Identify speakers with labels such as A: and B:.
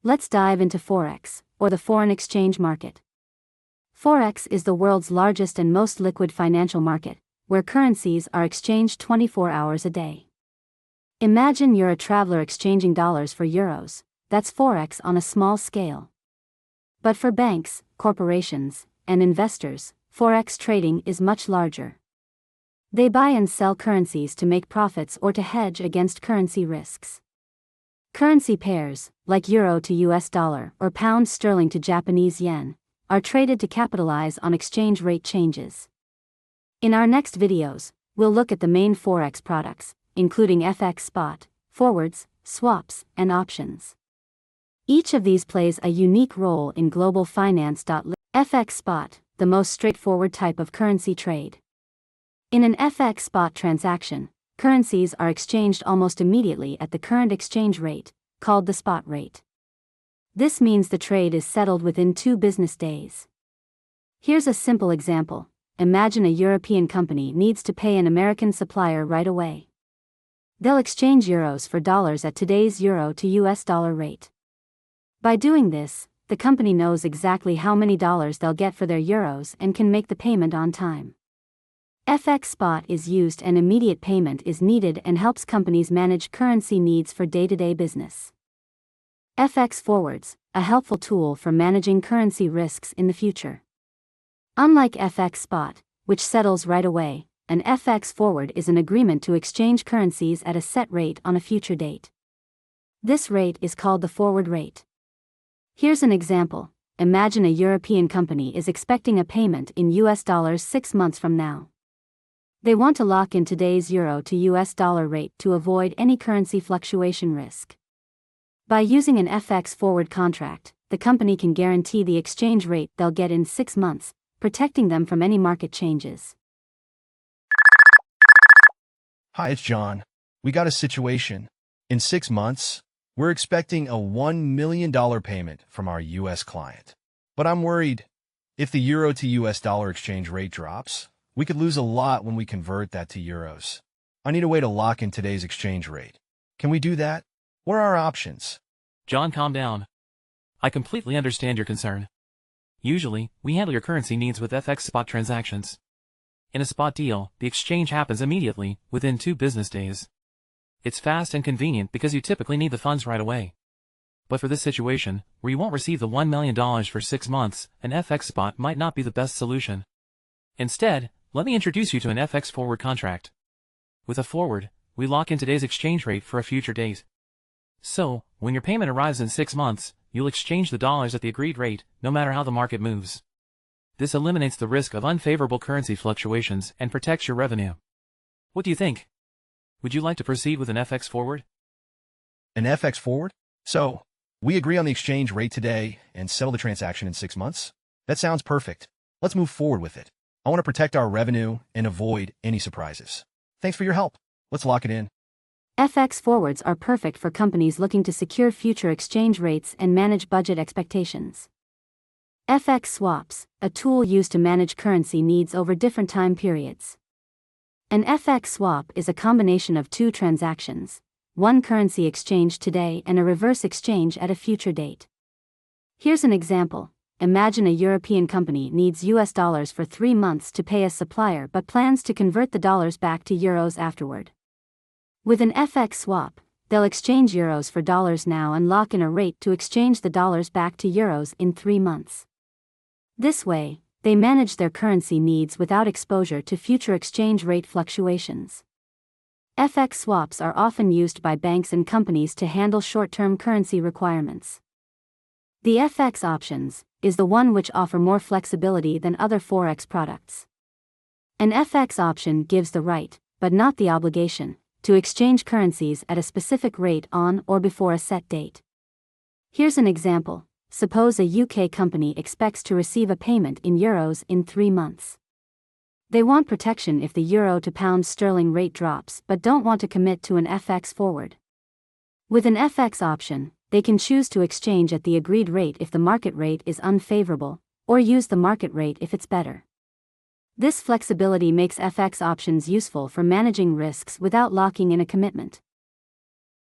A: Let's dive into Forex, or the foreign exchange market. Forex is the world's largest and most liquid financial market, where currencies are exchanged 24 hours a day. Imagine you're a traveler exchanging dollars for euros. That's Forex on a small scale. But for banks, corporations, and investors, Forex trading is much larger. They buy and sell currencies to make profits or to hedge against currency risks. Currency pairs, like euro to US dollar or pound sterling to Japanese yen, are traded to capitalize on exchange rate changes. In our next videos, we'll look at the main Forex products, including FX spot, forwards, swaps, and options. Each of these plays a unique role in global finance. FX spot, the most straightforward type of currency trade. In an FX spot transaction, currencies are exchanged almost immediately at the current exchange rate, called the spot rate. This means the trade is settled within 2 business days. Here's a simple example. Imagine a European company needs to pay an American supplier right away. They'll exchange euros for dollars at today's euro to US dollar rate. By doing this, the company knows exactly how many dollars they'll get for their euros and can make the payment on time. FX spot is used and immediate payment is needed and helps companies manage currency needs for day-to-day business. FX forwards, a helpful tool for managing currency risks in the future. Unlike FX spot, which settles right away, an FX forward is an agreement to exchange currencies at a set rate on a future date. This rate is called the forward rate. Here's an example. Imagine a European company is expecting a payment in US dollars 6 months from now. They want to lock in today's euro to US dollar rate to avoid any currency fluctuation risk. By using an FX forward contract, the company can guarantee the exchange rate they'll get in 6 months, protecting them from any market changes.
B: Hi, it's John. We got a situation. In 6 months, we're expecting a $1 million payment from our US client. But I'm worried. If the euro to US dollar exchange rate drops, we could lose a lot when we convert that to euros. I need a way to lock in today's exchange rate. Can we do that? What are our options?
C: John, calm down. I completely understand your concern. Usually, we handle your currency needs with FX spot transactions. In a spot deal, the exchange happens immediately, within 2 business days. It's fast and convenient because you typically need the funds right away. But for this situation, where you won't receive the $1 million for 6 months, an FX spot might not be the best solution. Instead, let me introduce you to an FX forward contract. With a forward, we lock in today's exchange rate for a future date. So, when your payment arrives in 6 months, you'll exchange the dollars at the agreed rate, no matter how the market moves. This eliminates the risk of unfavorable currency fluctuations and protects your revenue. What do you think? Would you like to proceed with an FX forward?
B: An FX forward? So, we agree on the exchange rate today and settle the transaction in 6 months? That sounds perfect. Let's move forward with it. I want to protect our revenue and avoid any surprises. Thanks for your help. Let's lock it in.
A: FX forwards are perfect for companies looking to secure future exchange rates and manage budget expectations. FX swaps, a tool used to manage currency needs over different time periods. An FX swap is a combination of 2 transactions, one currency exchange today and a reverse exchange at a future date. Here's an example. Imagine a European company needs US dollars for 3 months to pay a supplier but plans to convert the dollars back to euros afterward. With an FX swap, they'll exchange euros for dollars now and lock in a rate to exchange the dollars back to euros in 3 months. This way, they manage their currency needs without exposure to future exchange rate fluctuations. FX swaps are often used by banks and companies to handle short-term currency requirements. The FX options is the one which offer more flexibility than other Forex products. An FX option gives the right, but not the obligation, to exchange currencies at a specific rate on or before a set date. Here's an example. Suppose a UK company expects to receive a payment in euros in 3 months. They want protection if the euro to pound sterling rate drops but don't want to commit to an FX forward. With an FX option, they can choose to exchange at the agreed rate if the market rate is unfavorable, or use the market rate if it's better. This flexibility makes FX options useful for managing risks without locking in a commitment.